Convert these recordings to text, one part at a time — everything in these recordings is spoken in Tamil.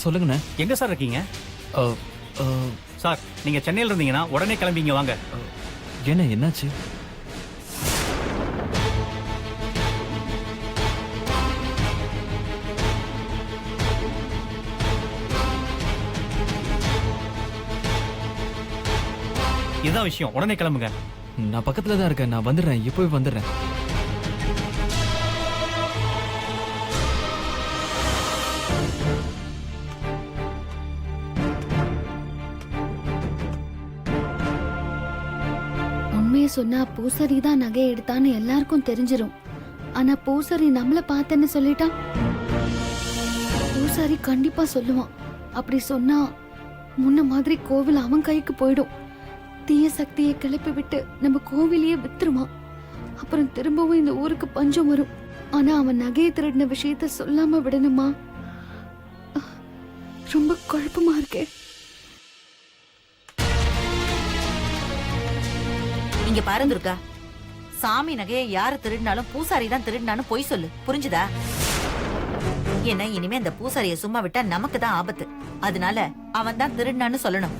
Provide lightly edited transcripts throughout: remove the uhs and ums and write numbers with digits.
சொல்லுங்கண்ணே. எங்க சார் இருக்கீங்க? அ, அ, சார் நீங்க சென்னையில் இருந்தீங்கன்னா உடனே கிளம்பிங்க வாங்க. என்ன என்னாச்சு? இதுதான் விஷயம், உடனே கிளம்புங்க. நான் பக்கத்துல தான் இருக்கேன். நான் வந்துடுறேன், இப்போவே வந்துடுறேன். உண்மையை சொன்னா பூசாரி தான் நகையை எடுத்தான்னு எல்லாருக்கும் தெரிஞ்சிரும். ஆனா பூசாரி நம்மள பார்த்தேன்னு சொல்லிட்டா பூசாரி கண்டிப்பா சொல்லுவான். அப்படி சொன்னா முன்ன மாதிரி கோவில் அவன் கைக்கு போயிடும். தீய சக்தியை கிளப்பி விட்டு நம்ம கோவிலையே வித்துருவான். அப்புறம் திரும்பவும் இந்த ஊருக்கு பஞ்சம் வரும். ஆனா அவன் நகையை திருடின விஷயத்த சொல்லாம விடணுமா? ரொம்ப குழப்பமா இருக்கே. இங்க பாரு துர்கா, சாமி நகையை யாரு திருடினாலும் பூசாரி தான் திருடினாலும் பொய் சொல்லு, புரிஞ்சுதா? ஏன்னா இனிமே அந்த பூசாரிய சும்மா விட்டா நமக்கு தான் ஆபத்து. அதனால அவன் தான் திருடினான்னு சொல்லணும்.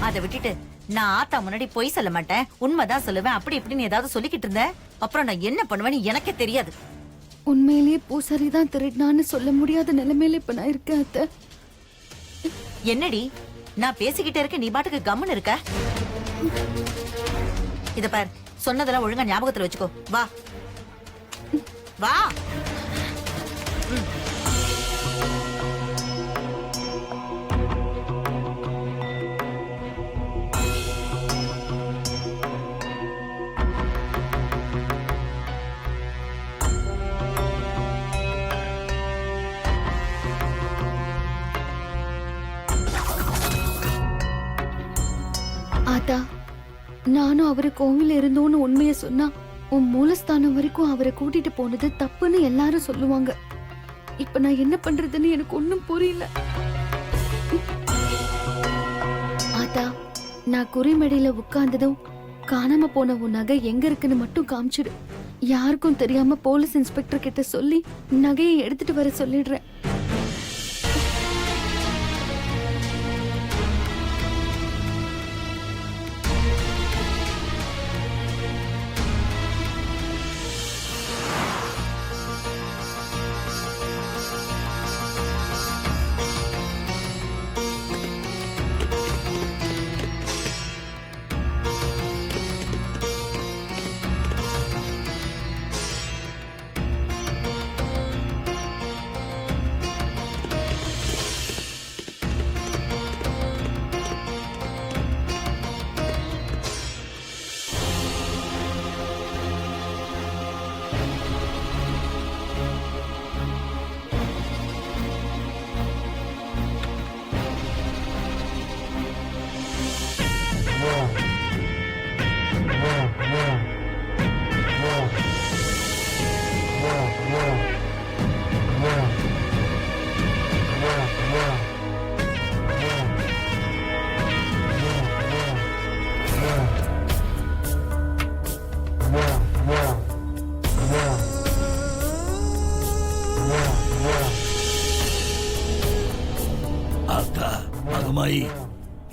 அதை விட்டுட்டு நான் ஆத்தா முன்னாடி பொய் சொல்ல மாட்டேன், உண்மைதான் சொல்லுவேன், அப்படி இப்படின்னு ஏதாவது சொல்லிக்கிட்டு இருந்த அப்புறம் நான் என்ன பண்ணுவேன்னு எனக்கே தெரியாது. உண்மையிலேயே பூசாரி தான் திருடினான்னு சொல்ல முடியாத நிலைமையில இப்ப நான் இருக்கேன் அத்தை. என்னடி நான் பேசிக்கிட்டே இருக்க, நீ பாட்டுக்கு கம்முன்னு இருக்க? இத பார், சொன்னதெல்லாம் ஒழுங்கா ஞாபகத்துல வச்சுக்கோ. வா வா. ஆத்தா, நானும் அவரு கோவில இருந்தோன்னு உண்மையை சொன்னா உன் மூலஸ்தானம் வரைக்கும் அவரை கூட்டிட்டு போனது தப்புன்னு எல்லாரும் சொல்லுவாங்க. இப்ப நான் என்ன பண்றதுன்னு எனக்கு ஒண்ணும் புரியல. ஆத்தா, நான் குறிமடியில உட்கார்ந்ததும் காணாம போன உன் நகை எங்க இருக்குன்னு மட்டும் காமிச்சிடு. யாருக்கும் தெரியாம போலீஸ் இன்ஸ்பெக்டர் கிட்ட சொல்லி நகையை எடுத்துட்டு வர சொல்லிடுறேன்.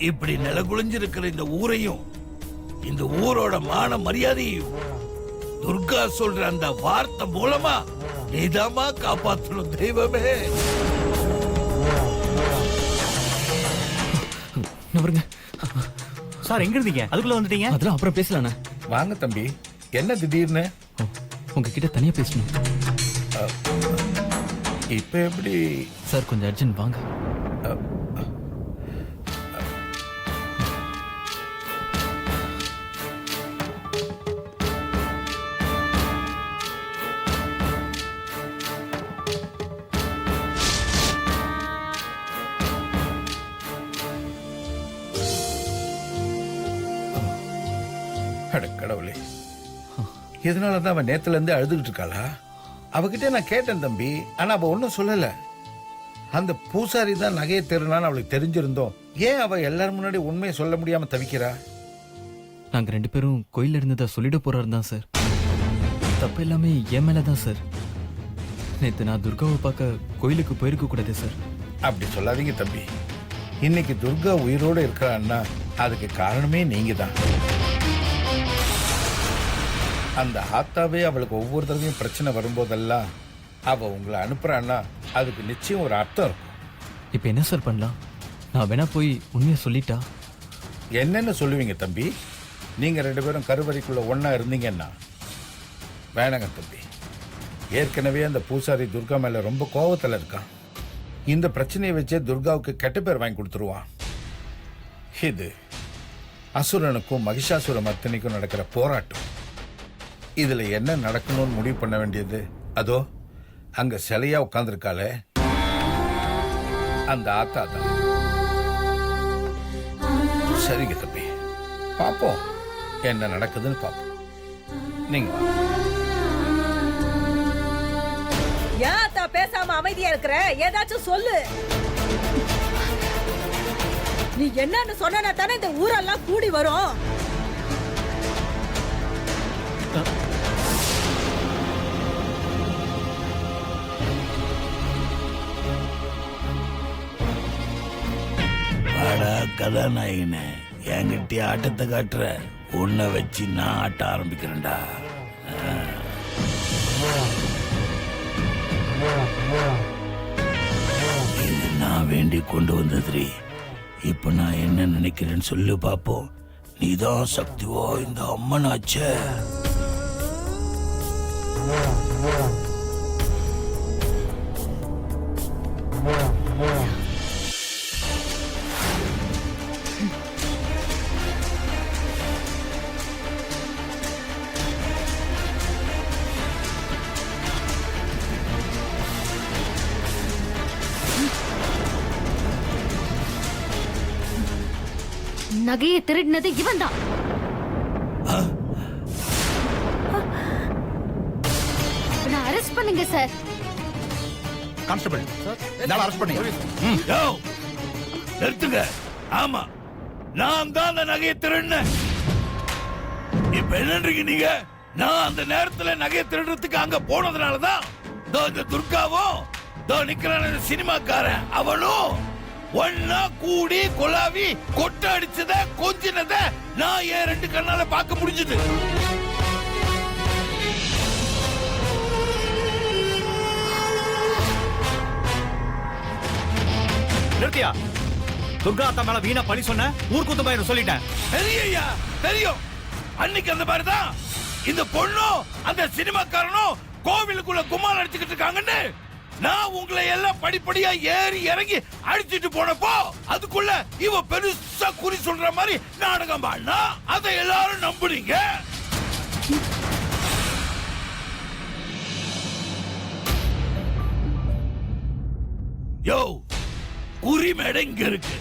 இப்படி நிலகுலைஞ்சிருக்கிற இந்த ஊரையும் இந்த ஊரோட மான மரியாதையும் துர்கா சொல்ற அந்த வார்த்தை மூலமா நீதாமா காப்பாற்றணும் தெய்வமே. சார் எங்க இருந்தீங்க? அதுக்குள்ள வந்துட்டீங்க? அதெல்லாம் அப்புறம் பேசலாண்ணே. வாங்க தம்பி, என்ன திடீர்னு? உங்ககிட்ட தனியா பேசணும். இப்ப எப்படி சார்? கொஞ்சம் அர்ஜென்ட், வாங்க. கடவுளே, இதனாலதான் அவன் நேத்துல இருந்து அழுதுகிட்டு இருக்காளா? அவகிட்ட நான் கேட்டேன் தம்பி, ஆனா அவ ஒன்னும் சொல்லல. அந்த பூசாரி தான் நகையை திருநான்னு அவளுக்கு தெரிஞ்சிருந்தோம், ஏன் அவ எல்லாரும் முன்னாடி உண்மையை சொல்ல முடியாம தவிக்கிறா? நாங்க 2 பேரும் கோயில்ல இருந்ததை சொல்லிட போறாரு தான் சார். தப்பு எல்லாமே என் மேலதான் சார். நேத்து நான் துர்காவை பார்க்க கோயிலுக்கு போயிருக்க கூடாது சார். அப்படி சொல்லாதீங்க தம்பி. இன்னைக்கு துர்கா உயிரோடு இருக்கிறான்னா அதுக்கு காரணமே நீங்க தான். அந்த ஆத்தாவே அவளுக்கு ஒவ்வொரு தடவையும் பிரச்சனை வரும்போதெல்லாம் அவ உங்களை அனுப்புறான்னா அதுக்கு நிச்சயம் ஒரு அர்த்தம் இருக்கும். இப்போ என்ன சார் பண்ணலாம்? நான் வேணா போய் உண்மையை சொல்லிட்டா? என்னென்ன சொல்லுவீங்க தம்பி? நீங்க 2 பேரும் கருவறைக்குள்ள ஒண்ணா இருந்தீங்கன்னா வேணாங்க தம்பி. ஏற்கனவே அந்த பூசாரி துர்கா மேல ரொம்ப கோவத்துல இருக்கான். இந்த பிரச்சனையை வச்சே துர்காவுக்கு கெட்ட பேர் வாங்கி கொடுத்துருவான். இது அசுரனுக்கும் மகிஷாசுர மர்த்தினிக்கும் நடக்கிற போராட்டம். இதுல என்ன நடக்கணும்னு முடிவு பண்ண வேண்டியது அதோ அங்க சிலையா உட்கார்ந்துருக்காளே அந்த ஆத்தா தான். சரிங்க தம்பி, பாப்போம் என்ன நடக்குதுன்னு பாப்போம். நீங்க வாங்க. ஏன் அத்தா பேசாம அமைதியா இருக்கிற? ஏதாச்சும் சொல்லு. நீ என்னன்னு சொன்னா தானே இந்த ஊரெல்லாம் கூடி வரும். வாடா கதாநாயகனே, என்கிட்ட ஆட்டத்தை காட்டுற. உன்னை வச்சு நான் ஆட்ட ஆரம்பிக்கிறேன்டா. இது நான் வேண்டி கொண்டு வந்ததுரி. இப்ப நான் என்ன நினைக்கிறேன்னு சொல்லு பாப்போம். நீதான் சக்திவோ இந்த அம்மனாச்சே. நகையை திருடினது இவன் தான். நான் அரெஸ்ட் பண்ணுங்க சார். கான்ஸ்டபிள் நான் அரெஸ்ட் பண்ணி யோவ், நிறுத்துங்க. ஆமா, நான் தான் அந்த நகையை திருடினேன். இப்ப என்னன்றீங்க நீங்க? நான் அந்த நேரத்துல நகையை திருடுறதுக்கு அங்க போனதுனாலதான் இந்த துர்காவும் நிக்கிறான சினிமாக்காரன் அவனும் ஒன்னா கூடி கொலாவி கொட்ட அடிச்சத கொஞ்சினத நான் என் 2 கண்ணால பார்க்க முடிஞ்சது. நிறுத்தியா? துர்கா அத்தா மேல வீணா பழி சொன்ன ஊர்க்குத்து பயிர் சொல்லிட்டேன். தெரியா? தெரியும். அன்னைக்கு அந்த மாதிரி தான் இந்த பொண்ணும் அந்த சினிமாக்காரனும் கோவிலுக்குள்ள கும்மால் அடிச்சுக்கிட்டு இருக்காங்கன்னு நான் உங்களை எல்லாம் படிப்படியா ஏறி இறங்கி அடிச்சிட்டு போனப்போ அதுக்குள்ள இவ பெருசா குறி சொல்ற மாதிரி நாடகம் பாடினா அதை எல்லாரும் நம்புறீங்க. யோ, குறி மேடை இங்க இருக்கு.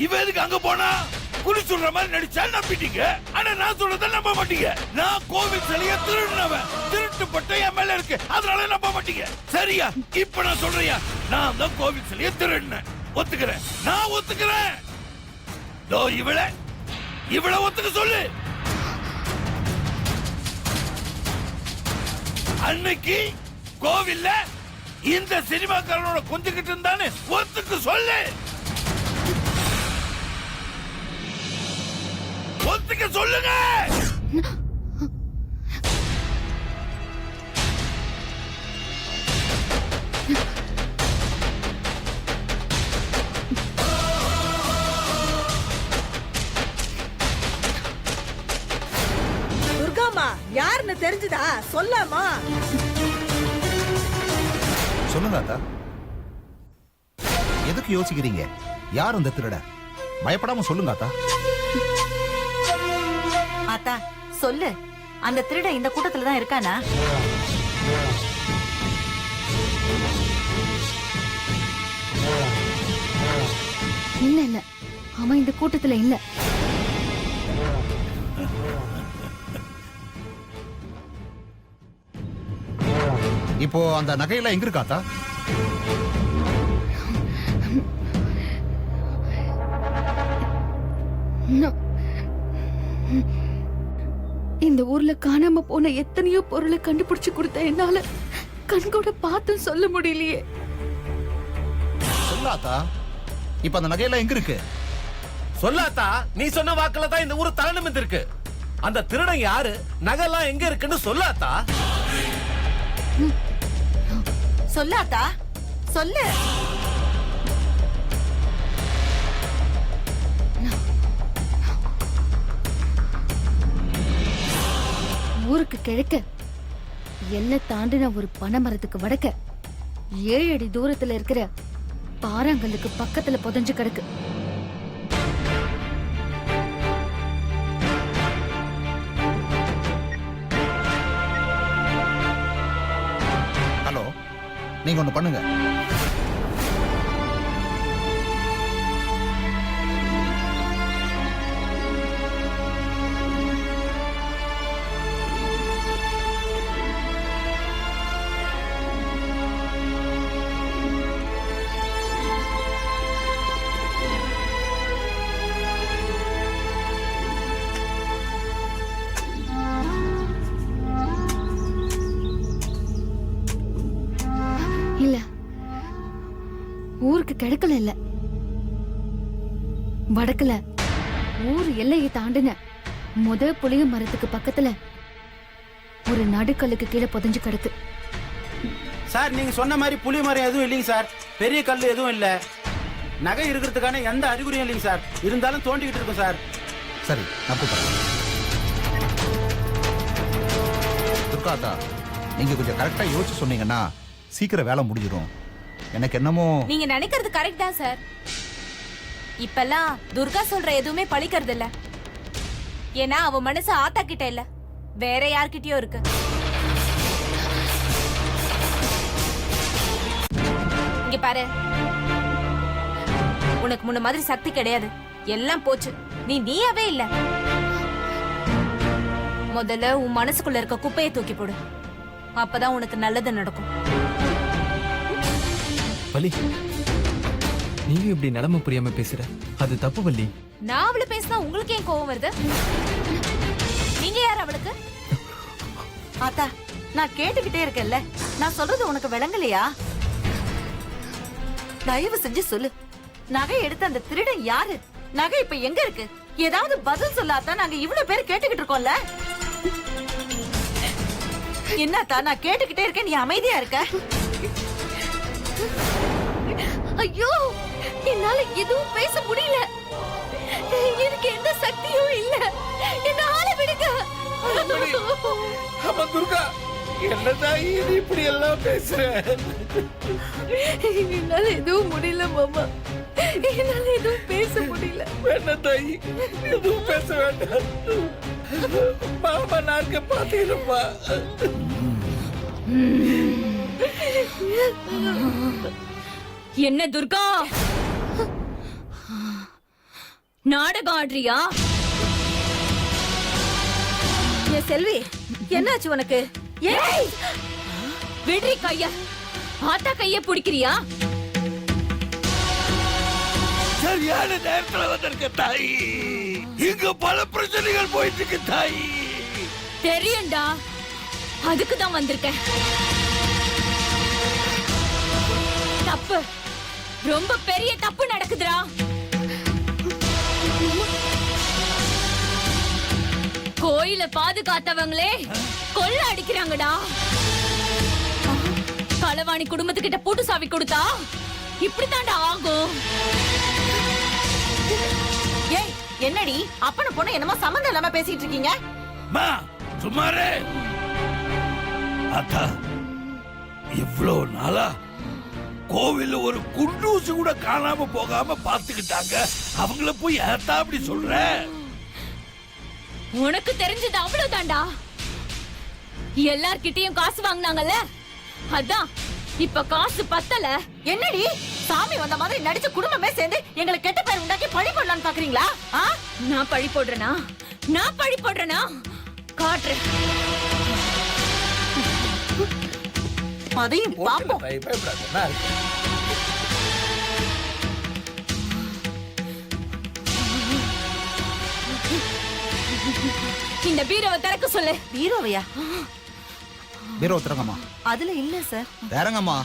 இவ எதுக்கு அங்க போனா? குறி சொல்ற மாதிரி நடிச்சா நம்பிட்டீங்க. ஆனா நான் சொல்றத நம்ப மாட்டீங்க. நான் கோவில் சிலைய திருடினவன். திருட்டு பட்ட என் மேல இருக்கு, அதனால நம்ப மாட்டீங்க. சரியா? இப்ப நான் சொல்றியா? நான் தான் கோவில் சிலைய திருடினேன். ஒத்துக்கிறேன், நான் ஒத்துக்கிறேன். இவள ஒத்துக்க சொல்லு. அன்னைக்கு கோவில்ல இந்த சினிமாக்காரனோட கொஞ்சிக்கிட்டு இருந்தானே ஒத்துக்க சொல்லு. ஒத்துக்க சொல்லுங்க. துர்காமா யாருன்னு தெரிஞ்சுதா? சொல்லாமா? சொல்லுங்க அத்தா. எதுக்கு யோசிக்கிறீங்க? யார் அந்த திருட? பயப்படாம சொல்லுங்க அத்தா. ஆத்தா சொல்லு, அந்த திருடன் இந்த கூட்டத்துல தான் இருக்கானா? இல்ல இல்ல, அவன் இந்த கூட்டத்துல இல்ல. இப்போ அந்த நகையெல்லாம் எங்க இருக்கா அத்தா? இந்த ஊர்ல காணாம போன எத்தனையோ பொருளை கண்டுபிடிச்சு கொடுத்த என்னால கண் கூட பார்த்து சொல்ல முடியலையே. சொல்லாத்தா இப்ப அந்த நகையெல்லாம் எங்க இருக்கு? சொல்லாத்தா, நீ சொன்ன வாக்குல தான் இந்த ஊரு தலை நிமிர்ந்து இருக்கு. அந்த திருடன் யாரு, நகைலாம் எங்க இருக்குன்னு சொல்லாத்தா. சொல்லாத்தா சொல்லு. ஊருக்கு கிழக்க எல்லை தாண்டின ஒரு பனைமரத்துக்கு வடக்க 7 அடி தூரத்துல இருக்கிற பாறாங்கல்லுக்கு பக்கத்துல புதைஞ்சு கிடக்கு. ஹலோ, நீங்க ஒண்ணு பண்ணுங்க. இல்ல, ஊருக்கு கிழக்குல இல்ல, வடக்குல ஊர் எல்லையை தாண்டின புளிய மரத்துக்கு பக்கத்துல ஒரு நடுக்கல்லுக்கு கீழே புதைஞ்சு கிடக்கு. சார், நீங்க சொன்ன மாதிரி புலி மரம் எதுவும் இல்லைங்க சார். பெரிய கல் எதுவும் இல்ல. நகை இருக்கிறதுக்கான எந்த அறிகுறியும் இல்லைங்க சார். இருந்தாலும் தோண்டிக்கிட்டு இருக்கும் சார். சரி, நான் கூப்பிடுறேன். துர்காத்தா, நீங்க கொஞ்சம் கரெக்டா யோசிச்சு சொன்னீங்கன்னா சீக்கிரம் வேலை முடிஞ்சிடும். எனக்கு என்னமோ நீங்க நினைக்கிறது கரெக்ட் தான் சார். இப்பெல்லாம் துர்கா சொல்ற எதுவுமே பழிக்கிறது இல்ல. ஏன்னா அவ மனசு ஆத்தா கிட்ட இல்ல, வேற யார்கிட்டயோ இருக்கு. இங்க பாரு, உனக்கு முன்ன மாதிரி சக்தி கிடையாது. எல்லாம் போச்சு. நீ நீயாவே இல்ல. முதல்ல உன் மனசுக்குள்ள இருக்க குப்பையை தூக்கி போடு. அப்பதான் உனக்கு நல்லது நடக்கும். வள்ளி, நீங்க இப்படி நிலைமை புரியாம பேசுற, அது தப்பு வள்ளி. நான் அவளை பேசினா உங்களுக்கு ஏன் கோவம் வருது? நீங்க யார் அவளுக்கு? ஆத்தா, நான் கேட்டுக்கிட்டே இருக்கேன்ல, நான் சொல்றது உனக்கு விளங்கலையா? தயவு செஞ்சு சொல்லு, நகை எடுத்த அந்த திருடன் யாரு? நகை இப்ப எங்க இருக்கு? ஏதாவது பதில் சொல்லாதான் நாங்க இவ்வளவு பேர் கேட்டுக்கிட்டு இருக்கோம்ல. என்னத்தா, நான் கேட்டுக்கிட்டே இருக்கேன், நீ அமைதியா இருக்க? ஐயோ, என்னால எதுவும் பேச முடியல. எனக்கு எந்த சக்தியும் இல்ல. என்ன ஆள விடுங்க. ஆமா துர்கா, என்னதான் இது இப்படி எல்லாம் பேசுற? என்னால எதுவும் முடியல மாமா. என்னால எதுவும் பேச முடியல. வேண்டாம் தாயி, எதுவும் பேச வேண்டாம். மாமா நாக்க பாத்தீங்கப்பா. என்ன துர்கா, நாடகம் ஆடுறியா? என் செல்வி, என்னாச்சு உனக்கு? ஏய், விடுறி கைய. ஆத்தா கைய பிடிக்கிறியா? சரியான நேரத்துல வந்திருக்க தாயி. இங்க பல பிரச்சனைகள் போயிட்டு இருக்கு தாயி. தெரியும்டா, அதுக்கு தான் வந்திருக்கேன். தப்பு, ரொம்ப பெரிய தப்பு நடக்குதுடா. கோயில பாதுகாத்தவங்களே கொள்ள அடிக்கிறாங்கடா. களவாணி குடும்பத்துக்கிட்ட பூட்டு சாவி கொடுத்தா இப்படித்தான்டா ஆகும். ஏய், என்னடி அப்பன பொண்ணு என்னமோ சம்மந்தம் இல்லாம பேசிட்டு இருக்கீங்க? மா சுமாரே. அத்தா, இவ்வளோ நாளா கோவில்ல ஒரு குண்டூசி கூட காணாம போகாம பாத்துக்கிட்டாங்க. அவங்கள போய் ஏத்தா அப்படி சொல்ற? உனக்கு தெரிஞ்சது அவ்வளவுதான்டா. எல்லார்கிட்டயும் காசு வாங்கினாங்கல்ல, அதான் இப்ப காசு பத்தல. என்னடி சாமி வந்த மாதிரி நடிச்ச குடும்பமே சேர்ந்து எங்களை கெட்ட பேர் உண்டாக்கி பழி போடலான்னு பாக்குறீங்களா? நான் பழி போடுறேனா? நான் பழி போடுறேனா? காட்டுறேன். அதையும் பாப்போம். தாயி பயப்படாத, நான் இருக்கேன். இந்த பீரோவை திறக்க சொல்லு. பீரோவையா? பீரோ திறங்கம்மா. அதுல இல்ல சார். திறங்கம்மா.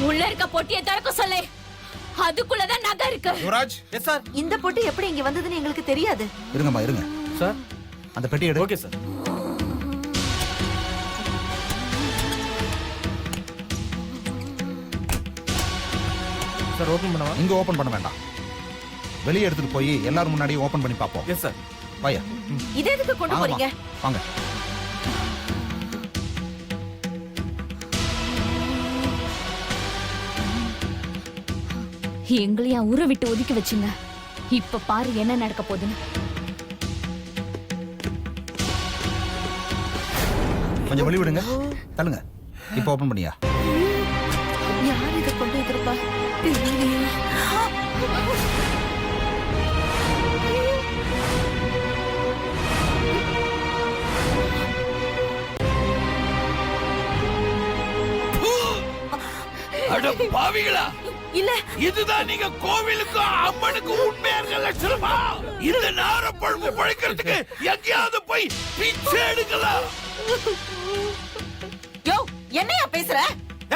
உள்ள இருக்க பொட்டியை திறக்க சொல்லு. அதுக்குள்ளதான் நகை இருக்கு. யுவராஜ். Yes sir. இந்த பொட்டி எப்படி இங்க வந்ததுன்னு எங்களுக்கு தெரியாது. இருங்கம்மா இருங்க. சார். அந்த பெட்டி எடு. Okay sir. சார் ஓபன் பண்ணவா? இங்க ஓபன் பண்ண வேண்டாம். வெளியே எடுத்துட்டு போய் எல்லாரும் முன்னாடியும் ஓபன் பண்ணி பாப்போம். Yes sir. வாயா. இத எதுக்கு கொண்டு போறீங்க? வாங்க. எங்களையும் ஊரை விட்டு ஒதுக்கி வச்சுங்க. இப்ப பாரு என்ன நடக்க போகுதுன்னு. கொஞ்சம் வெளிய விடுங்க. தள்ளுங்க. இப்போ ஓபன் பண்ணியா? யார் இத கொண்டு வந்திருப்பா? தெரியலையே. அட பாவிகளா, இல்ல இதுதான் நீங்க கோவிலுக்கு அம்மனுக்கு உண்மையாக லட்சணமா? இந்த நார பழுப்பு பழைக்கிறதுக்கு எங்கேயாவது போய் பிச்சை எடுக்கலாம். யோ என்னையா பேசுற?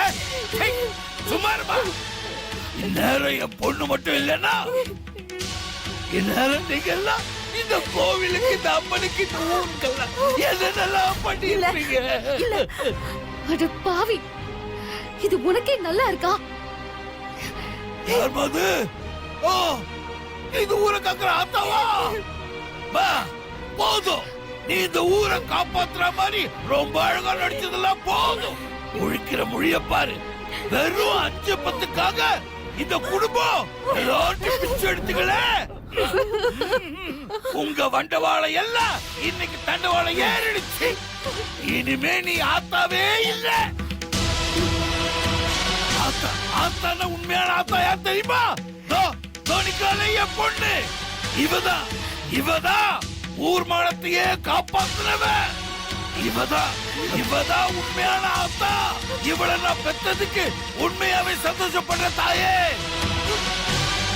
ஏய், ஏய், சும்மா இருமா. இந்நேரம் என் பொண்ணு மட்டும் இல்லைன்னா இந்நேரம் நீங்க எல்லாம் இந்த கோவிலுக்கு இந்த அம்மனுக்கு இந்த ஊருக்கெல்லாம் என்னென்னலாம் பண்ணிருப்பீங்க. அட பாவி, இது உனக்கே நல்லா இருக்கா? யார்பாது? ஓ, இது ஊரை காக்குற ஆத்தாவா? பா, போதும். நீ இந்த ஊரை காப்பாத்துற மாதிரி ரொம்ப அழகா நடிச்சதெல்லாம் போதும். முழிக்கிற மொழிய பாரு. வெறும் 5-10க்காக இந்த குடும்பம் எல்லாத்தையும் பிச்சை எடுத்துக்கல. உங்க வண்டவாளை எல்லாம் இன்னைக்கு தண்டவாளை ஏறிடுச்சு. இனிமே நீ ஆத்தாவே இல்ல. ஆத்தா, ஆத்தான உண்மையான ஆத்தா யார் தெரியுமா? தோனிக்காலே என் பொண்ணு. இவதான் ஊர் மானத்தையே காப்பாத்துனவ. இவதான் உண்மையான ஆத்தா. இவளை நான் பெற்றதுக்கு உண்மையாவே சந்தோஷப்படுற தாயே.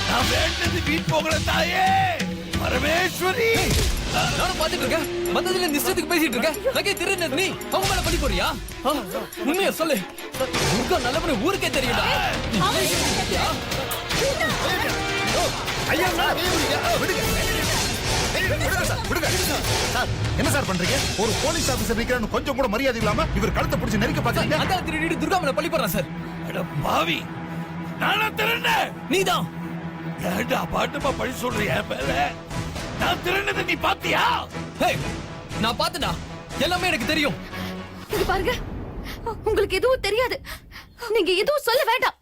நான் வேண்டது வீண் போகிற தாயே. பரமேஸ்வரி. நானும் பாத்துட்டு இருக்கேன். வந்ததுல நிச்சயத்துக்கு பேசிட்டு இருக்கேன். நகை திருநது நீ அவங்க மேல பழி போறியா? உண்மையா சொல்லு. உங்க நல்லபடி ஊருக்கே தெரியுதா? ஐயா விடுங்க. என்ன சார் பண்றீங்க? ஒரு போலீஸ் ஆபீசர் நிக்கிறான்னு கொஞ்சம் கூட மரியாதை இல்லாம இவர் கழுத்தை பிடிச்சு நெருக்க பாத்தீங்க. அதான் திருடி துர்கா மேல பழி போடுறான் சார். அட பாவி, நானா திருண்ணேன்? நீதான். ஏண்டா பாட்டுமா பழி சொல்றியா மேல? நான் திருண்ணதை நீ பாத்தியா? நான் பாத்துடா, எல்லாமே எனக்கு தெரியும். இது பாருங்க, உங்களுக்கு எதுவும் தெரியாது. நீங்க எதுவும் சொல்ல வேண்டாம்.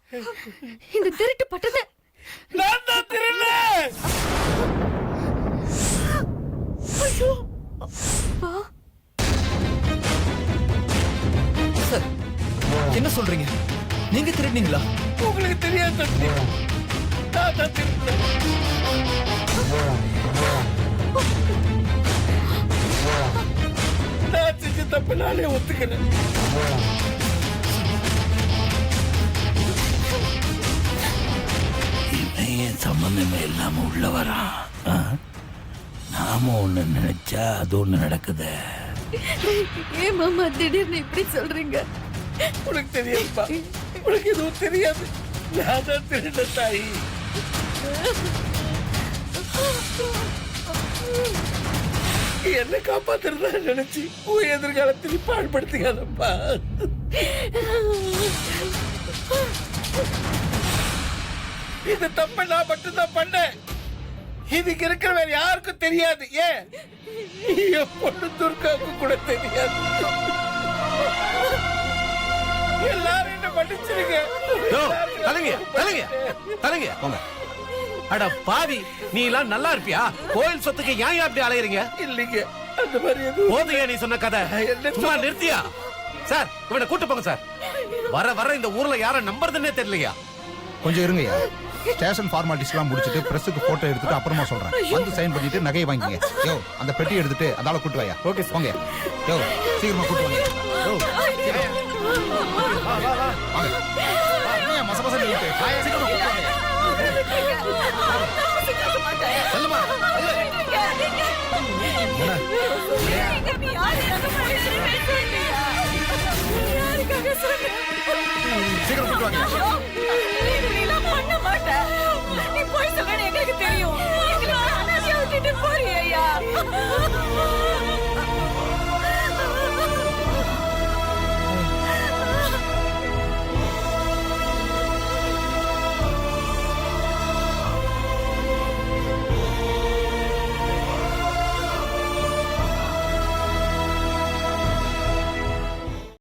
இந்த திருட்டு பட்டது நான் தான் திருண்ணேன். சார், என்ன சொல்றீங்க? நீங்க திருடுனீங்களா? உங்களுக்கு தெரியாது தம்பி. நான் தான் திருண்ணேன். நான் செஞ்ச தப்பு நானே ஒத்துக்கிறேன். என் சம்பந்தமே இல்லாம உள்ள வரான். நாம ஒண்ணு நினைச்சா அது ஒண்ணு நடக்குது. ஏன் மாமா திடீர்னு இப்படி சொல்றீங்க? உனக்கு தெரியாதுப்பா, உனக்கு எதுவும் தெரியாது. நான் தான் திருட தாயி. என்ன காப்பாத்துறதா நினைச்சு உன் எதிர்காலத்தில் பாழ்படுத்திக்காதப்பா. இந்த தப்ப நான் மட்டும்தான் பண்ணேன். இதுக்கு இருக்கிற வேற யாருக்கும் தெரியாது. ஏன் என் பொண்ணு துர்காவுக்கு கூட தெரியாது. எல்லாரும் என்ன மன்னிச்சிருங்க. தலைங்க போங்க. அட பாவி, நீ எல்லாம் நல்லா இருப்பியா? கோயில் சொத்துக்கு ஏன் அப்படி அலையறீங்க? இல்லைங்க, அந்த மாதிரி எதுவும் போதையா நீ சொன்ன கதை? சும்மா நிறுத்தியா? சார், இவனை கூட்டு போங்க சார். வர இந்த ஊர்ல யார நம்புறதுன்னே தெரியலையா? கொஞ்சம் இருங்கய்யா. ஸ்டேஷன் ஃபார்மாலிட்டிஸ்லாம் முடிச்சிட்டு பிரஸுக்கு போட்டோ எடுத்துட்டு அப்புறமா சொல்றேன். வந்து சைன் பண்ணிட்டு நகையை வாங்கிங்க. யோ அந்த பெட்டி எடுத்துட்டு அதால கூட்டு வாயா. ஓகே போங்க. யோ சீக்கிரமா கூட்டு வாங்க. யோ சீக்கிரம். வாங்க. என்ன மசமச நின்னுட்டு? சீக்கிரமா கூட்டு வாங்க. செல்லுமா. சீக்கிரம் கூட்டு வாங்க.